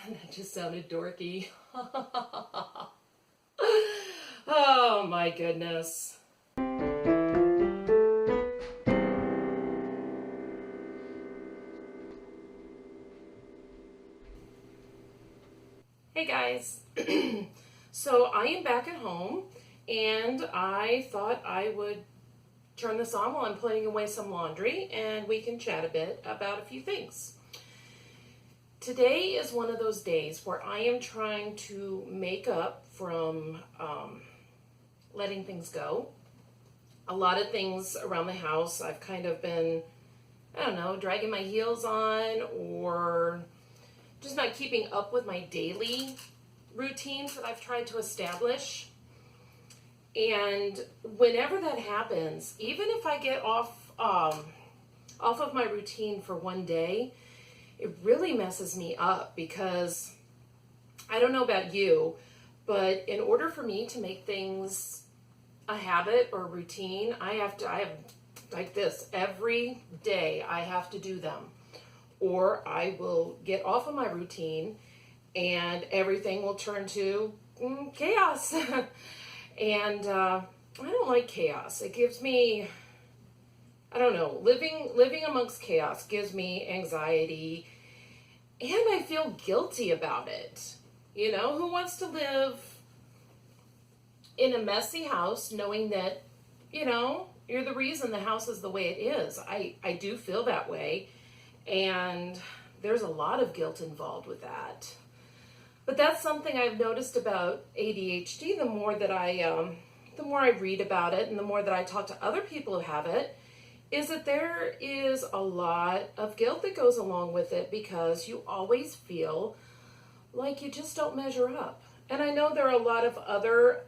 That just sounded dorky. Oh my goodness. Hey guys. So I am back at home and I thought I would turn this on while I'm putting away some laundry and we can chat a bit about a few things. Today is one of those days where I am trying to make up from letting things go. A lot of things around the house I've kind of been, I don't know, dragging my heels on or just not keeping up with my daily routines that I've tried to establish. And whenever that happens, even if I get off of my routine for one day, it really messes me up because I don't know about you, but in order for me to make things a habit or routine, I have like this every day. I have to do them, or I will get off of my routine and everything will turn to chaos. And I don't like chaos. It gives me, I don't know, living amongst chaos gives me anxiety, and I feel guilty about it. You know, who wants to live in a messy house knowing that, you know, you're the reason the house is the way it is? I do feel that way, and there's a lot of guilt involved with that. But that's something I've noticed about ADHD. The more I read about it and the more that I talk to other people who have it, is that there is a lot of guilt that goes along with it because you always feel like you just don't measure up. And I know there are a lot of other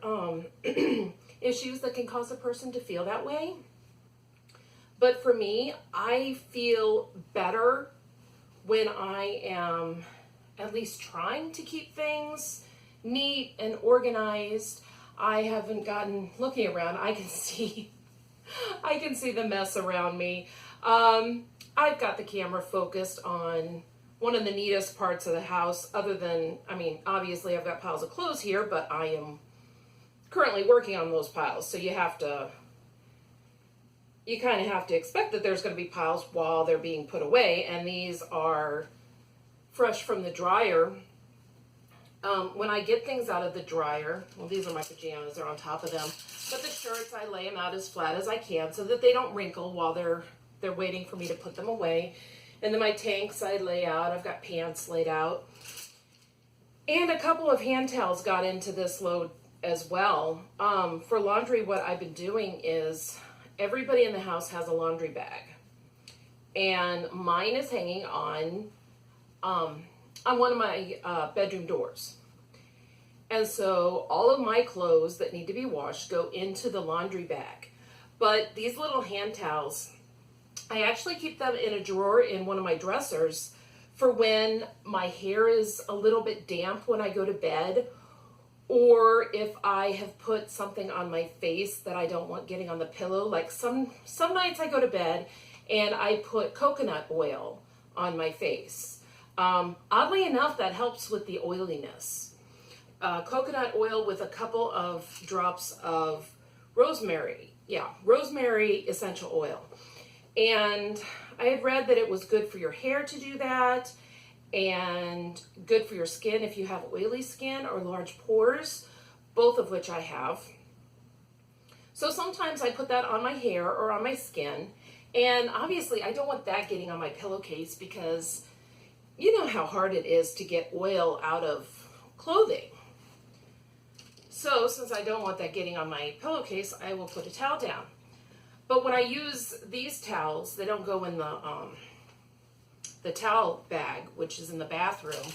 issues that can cause a person to feel that way. But for me, I feel better when I am at least trying to keep things neat and organized. I haven't gotten looking around. I can see the mess around me. I've got the camera focused on one of the neatest parts of the house, other than, I mean, obviously I've got piles of clothes here, but I am currently working on those piles. So you kind of have to expect that there's going to be piles while they're being put away. And these are fresh from the dryer. When I get things out of the dryer, well, these are my pajamas, they're on top of them, but the shirts, I lay them out as flat as I can so that they don't wrinkle while they're waiting for me to put them away. And then my tanks I lay out. I've got pants laid out. And a couple of hand towels got into this load as well. For laundry, what I've been doing is everybody in the house has a laundry bag. And mine is hanging on one of my bedroom doors. And so all of my clothes that need to be washed go into the laundry bag. But these little hand towels, I actually keep them in a drawer in one of my dressers for when my hair is a little bit damp when I go to bed, or if I have put something on my face that I don't want getting on the pillow. Like some nights I go to bed and I put coconut oil on my face. Oddly enough, that helps with the oiliness. Coconut oil with a couple of drops of rosemary. Yeah, rosemary essential oil. And I had read that it was good for your hair to do that, and good for your skin if you have oily skin or large pores, both of which I have. So sometimes I put that on my hair or on my skin, and obviously I don't want that getting on my pillowcase because you know how hard it is to get oil out of clothing. So since I don't want that getting on my pillowcase, I will put a towel down. But when I use these towels, they don't go in the towel bag, which is in the bathroom.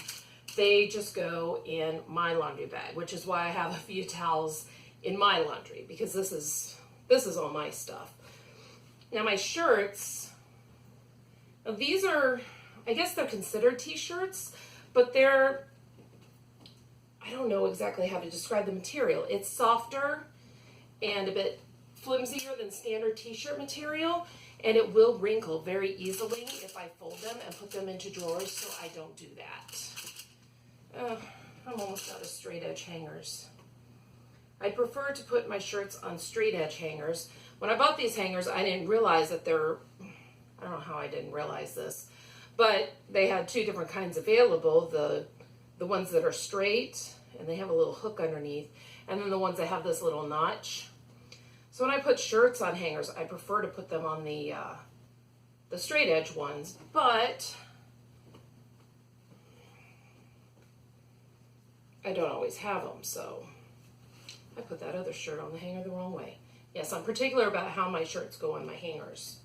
They just go in my laundry bag, which is why I have a few towels in my laundry, because this is all my stuff. Now my shirts, these are, I guess they're considered t-shirts, but they're, I don't know exactly how to describe the material. It's softer and a bit flimsier than standard t-shirt material, and it will wrinkle very easily if I fold them and put them into drawers, so I don't do that. almost out of straight edge hangers. I prefer to put my shirts on straight edge hangers. When I bought these hangers, I didn't realize that they're, I don't know how I didn't realize this, but they had two different kinds available. The ones that are straight, and they have a little hook underneath, and then the ones that have this little notch. So when I put shirts on hangers, I prefer to put them on the straight edge ones, but I don't always have them, so I put that other shirt on the hanger the wrong way. Yes, I'm particular about how my shirts go on my hangers.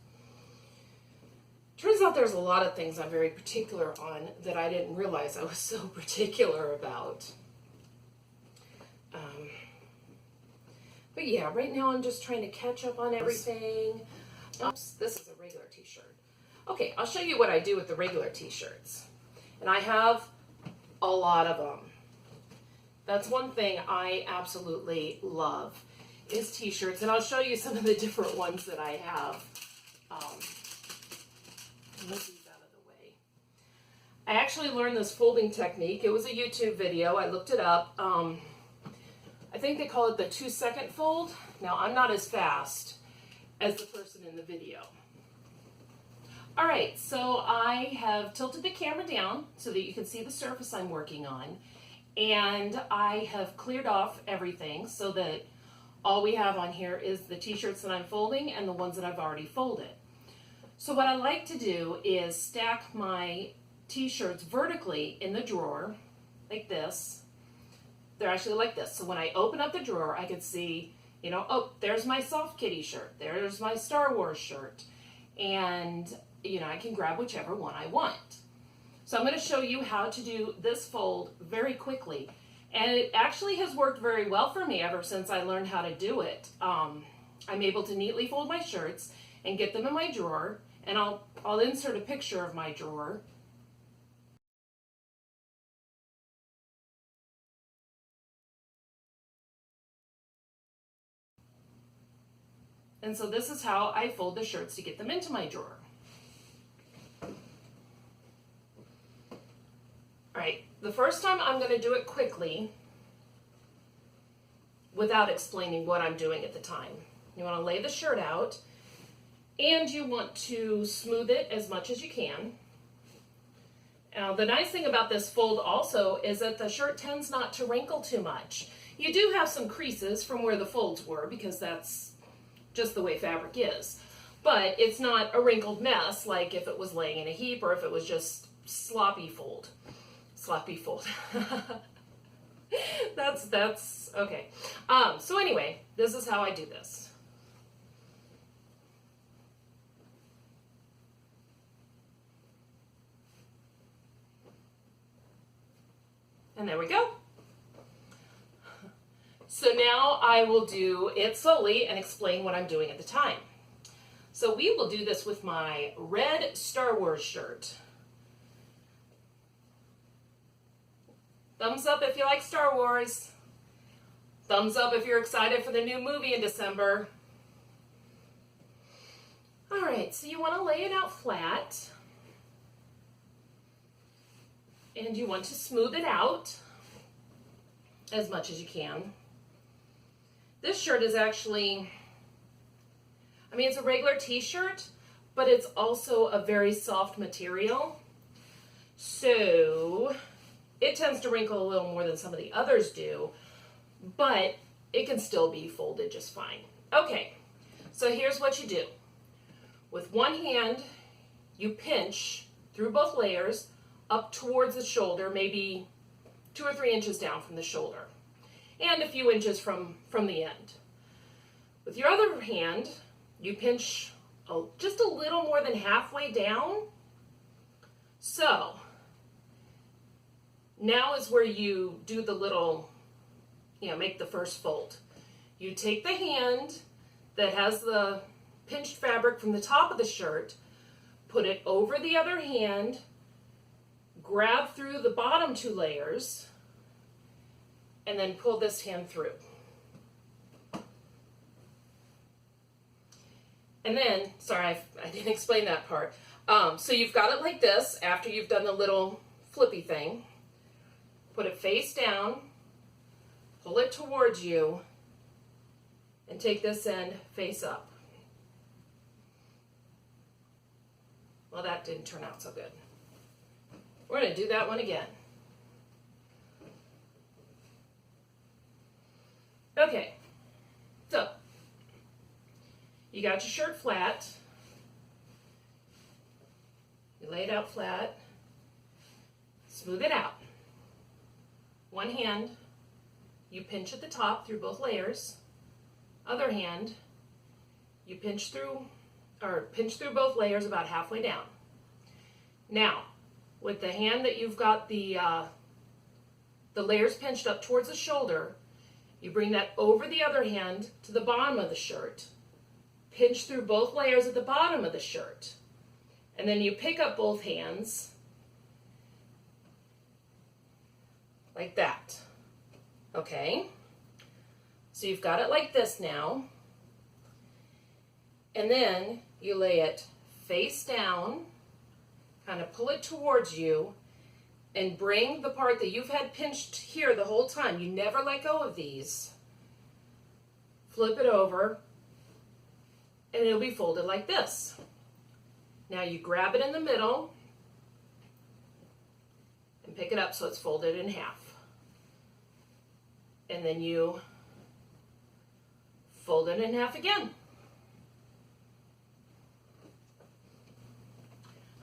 Turns out there's a lot of things I'm very particular on that I didn't realize I was so particular about. But yeah, right now I'm just trying to catch up on everything. Oops, this is a regular t-shirt. Okay, I'll show you what I do with the regular t-shirts. And I have a lot of them. That's one thing I absolutely love is t-shirts. And I'll show you some of the different ones that I have. Move these out of the way. I actually learned this folding technique. It was a YouTube video. I looked it up. I think they call it the 2-second fold. Now, I'm not as fast as the person in the video. All right, so I have tilted the camera down so that you can see the surface I'm working on. And I have cleared off everything so that all we have on here is the t-shirts that I'm folding and the ones that I've already folded. So what I like to do is stack my t-shirts vertically in the drawer like this. They're actually like this. So when I open up the drawer, I can see, you know, oh, there's my Soft Kitty shirt. There's my Star Wars shirt. And, you know, I can grab whichever one I want. So I'm going to show you how to do this fold very quickly. And it actually has worked very well for me ever since I learned how to do it. I'm able to neatly fold my shirts and get them in my drawer. And I'll insert a picture of my drawer. And so this is how I fold the shirts to get them into my drawer. All right, the first time I'm going to do it quickly without explaining what I'm doing at the time. You want to lay the shirt out and you want to smooth it as much as you can. Now, the nice thing about this fold also is that the shirt tends not to wrinkle too much. You do have some creases from where the folds were because that's just the way fabric is. But it's not a wrinkled mess like if it was laying in a heap or if it was just sloppy fold. Sloppy fold. that's okay. So anyway, this is how I do this. And there we go. So now I will do it slowly and explain what I'm doing at the time. So we will do this with my red Star Wars shirt. Thumbs up if you like Star Wars. Thumbs up if you're excited for the new movie in December. All right, so you want to lay it out flat. And you want to smooth it out as much as you can. This shirt is actually, I mean, it's a regular t-shirt, but it's also a very soft material. So it tends to wrinkle a little more than some of the others do, but it can still be folded just fine. Okay, so here's what you do. With one hand, you pinch through both layers up towards the shoulder, maybe 2 or 3 inches down from the shoulder, and a few inches from the end. With your other hand, you pinch just a little more than halfway down. So now is where you do the little, make the first fold. You take the hand that has the pinched fabric from the top of the shirt, put it over the other hand, grab through the bottom 2 layers, and then pull this hand through. And then, sorry, I didn't explain that part. So you've got it like this after you've done the little flippy thing. Put it face down, pull it towards you, and take this end face up. Well, that didn't turn out so good. We're going to do that one again. Okay, so you got your shirt flat. You lay it out flat. Smooth it out. One hand, you pinch at the top through both layers. Other hand, you pinch through both layers about halfway down. Now, with the hand that you've got the layers pinched up towards the shoulder, you bring that over the other hand to the bottom of the shirt. Pinch through both layers at the bottom of the shirt. And then you pick up both hands like that. Okay? So you've got it like this now. And then you lay it face down, kind of pull it towards you, and bring the part that you've had pinched here the whole time. You never let go of these. Flip it over, and it'll be folded like this. Now you grab it in the middle and pick it up so it's folded in half. And then you fold it in half again.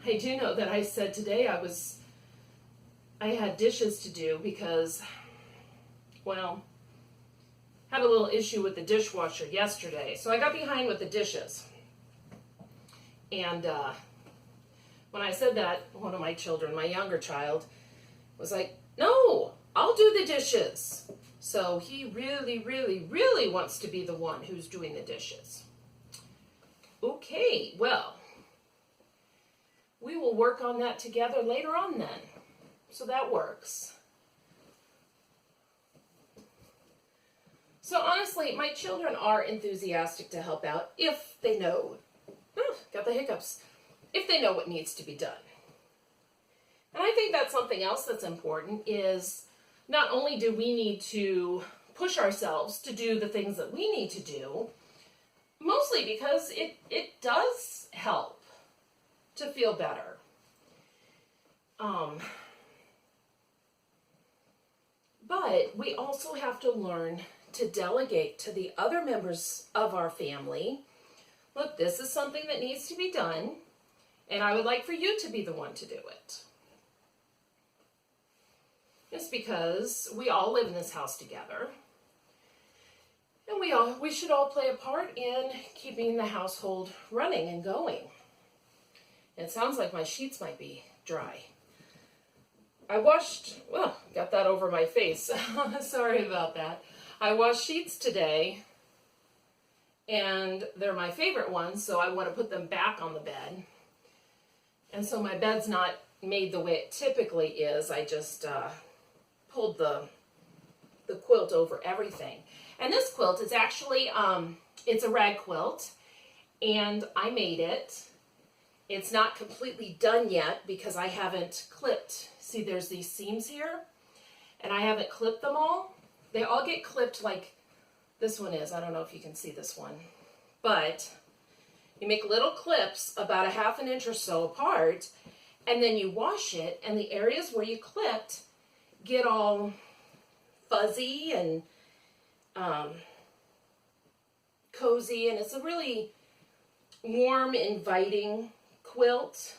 I do know that I said today I had dishes to do because, well, had a little issue with the dishwasher yesterday. So I got behind with the dishes. And when I said that, one of my children, my younger child, was like, no, I'll do the dishes. So he really, really, really wants to be the one who's doing the dishes. Okay, well, we will work on that together later on then. So that works. So honestly, my children are enthusiastic to help out if they know, got the hiccups, if they know what needs to be done. And I think that's something else that's important is not only do we need to push ourselves to do the things that we need to do, mostly because it does help to feel better. But we also have to learn to delegate to the other members of our family. Look, this is something that needs to be done, and I would like for you to be the one to do it. Just because we all live in this house together, and we should all play a part in keeping the household running and going. It sounds like my sheets might be dry. I got that over my face. Sorry about that. I washed sheets today, and they're my favorite ones, so I want to put them back on the bed. And so my bed's not made the way it typically is. I just pulled the quilt over everything. And this quilt is actually, it's a rag quilt, and I made it. It's not completely done yet because I haven't clipped. See, there's these seams here, and I haven't clipped them all. They all get clipped like this one is. I don't know if you can see this one. But you make little clips about 1/2 inch or so apart, and then you wash it, and the areas where you clipped get all fuzzy and cozy, and it's a really warm, inviting quilt.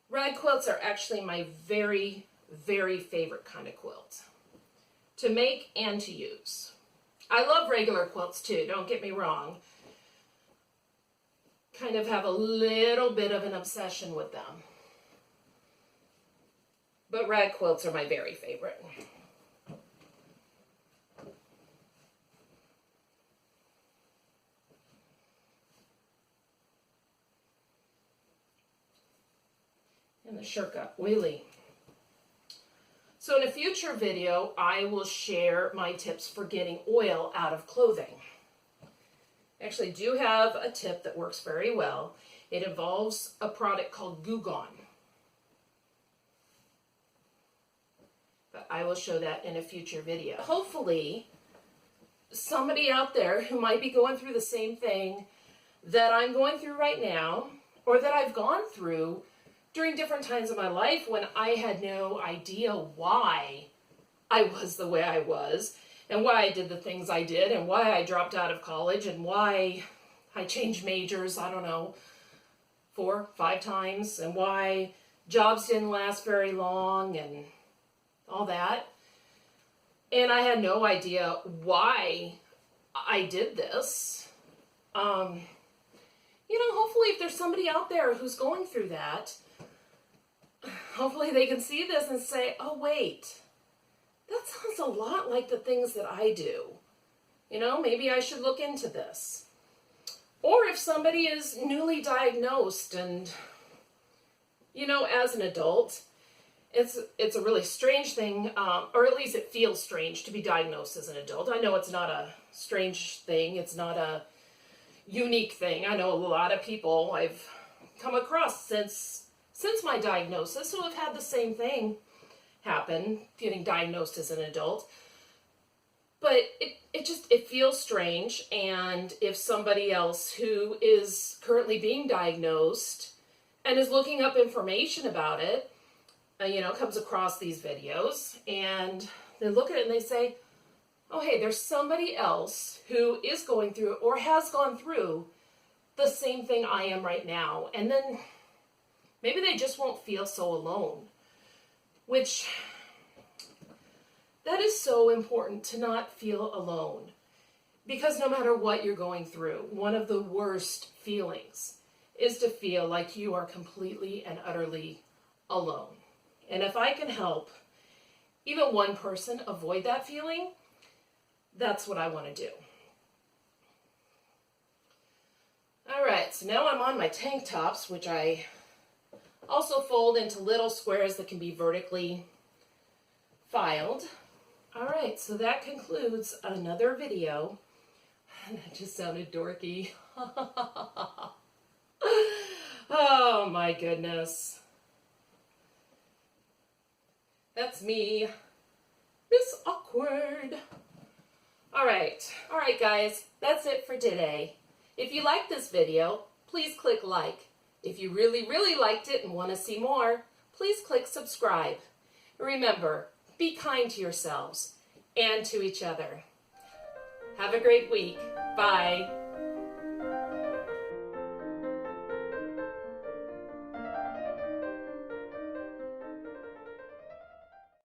Rag quilts are actually my very, very favorite kind of quilt to make and to use. I love regular quilts too, don't get me wrong. Kind of have a little bit of an obsession with them. But rag quilts are my very favorite. And the shirt got oily. So in a future video, I will share my tips for getting oil out of clothing. I actually do have a tip that works very well. It involves a product called Goo Gone. But but I will show that in a future video. Hopefully, somebody out there who might be going through the same thing that I'm going through right now, or that I've gone through during different times of my life when I had no idea why I was the way I was, and why I did the things I did, and why I dropped out of college, and why I changed majors, I don't know, 4, 5 times, and why jobs didn't last very long, and all that. And I had no idea why I did this. Hopefully if there's somebody out there who's going through that, hopefully they can see this and say, oh wait, that sounds a lot like the things that I do. Maybe I should look into this. Or if somebody is newly diagnosed and, as an adult, it's a really strange thing, or at least it feels strange to be diagnosed as an adult. I know it's not a strange thing. It's not a unique thing. I know a lot of people I've come across since my diagnosis who have had the same thing happen, getting diagnosed as an adult. But it feels strange, and if somebody else who is currently being diagnosed and is looking up information about it, comes across these videos, and they look at it and they say, oh, hey, there's somebody else who is going through or has gone through the same thing I am right now. And then maybe they just won't feel so alone, which that is so important, to not feel alone. Because no matter what you're going through, one of the worst feelings is to feel like you are completely and utterly alone. And if I can help even one person avoid that feeling, that's what I want to do. All right, so now I'm on my tank tops, which I also fold into little squares that can be vertically filed. All right, so that concludes another video. That just sounded dorky. Oh my goodness. That's me, Miss Awkward. All right guys, that's it for today. If you liked this video, please click like. If you really liked it and want to see more, please click subscribe. Remember, be kind to yourselves and to each other. Have a great week. Bye.